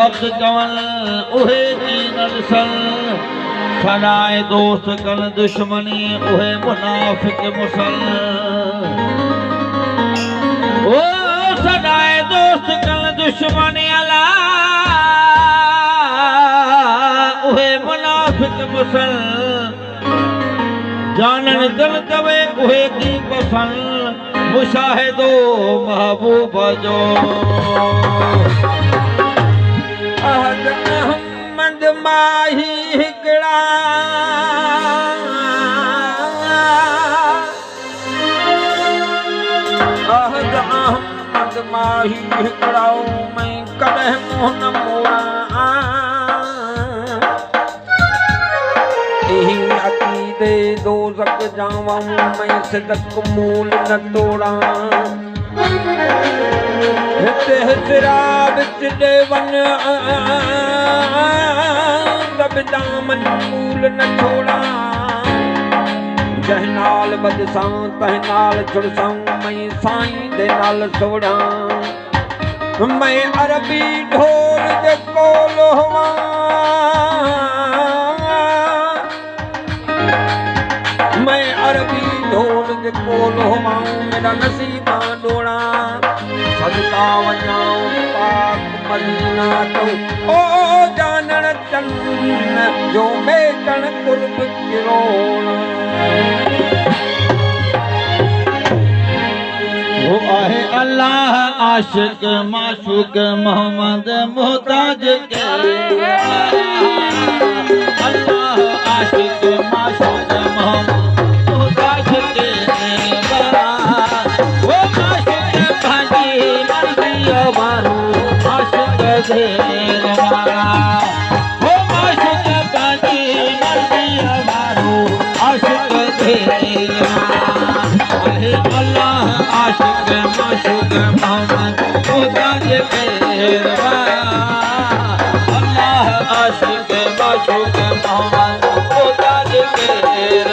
अब्द कवल उहे दीनल सल सदाए दोस्त कल दुश्मनी उहे मुनाफिक मुसल ओ सदाए दोस्त कल दुश्मनी अला उहे मुनाफिक मुसल जानन दिल कवे उहे की पसंद मुशाहिदो महबूब जो अहद अहमद माही हिकड़ा अहद अहमद माही हिकड़ा मैं कदह मोहन मोड़ा यही अकीदे दो जग जावा मैं सिदक मूल न तोड़ा हितरा बिच देवन रब दामन मूल न छोड़ा जह नाल बदसां तह नाल जुड़सां मैं साईं दे नाल सोड़ा मैं अरबी ढोल दे कोल होवां मैं अरबी ढोल दे कोल होवां मेरा नसीबा डोड़ा सदका वञाऊं पाक मदीना तो ओ जानण चन्न जो मेटण कुर्ब किरोना वो आहे अल्लाह आशिक माशूक मोहम्मद मोहताज के अल्लाह आशिक माशूक मोहम्मद मोहताज के मारू आशिक धेर मारा वो माशूक बाजी मर्दी मारू आशिक धेर मारा आहे अल्लाह आशिक माशूक मोहम्मद मोहताज घेर अल्लाह आशिक माशूक मोहम्मद मोहताज घेर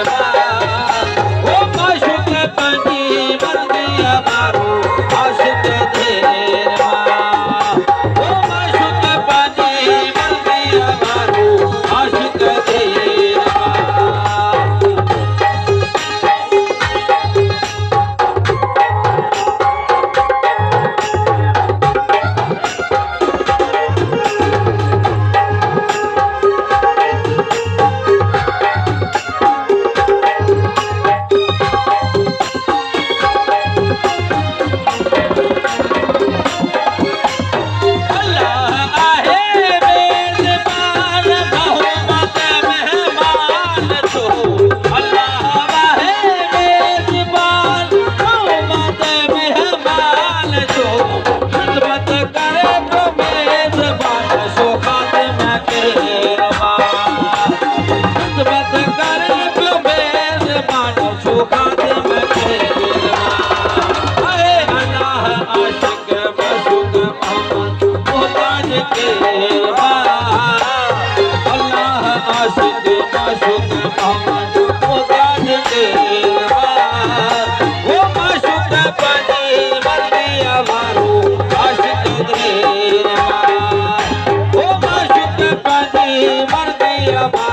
वो माशूक बाजी मर्दी मारू आशिक धेर मर्दी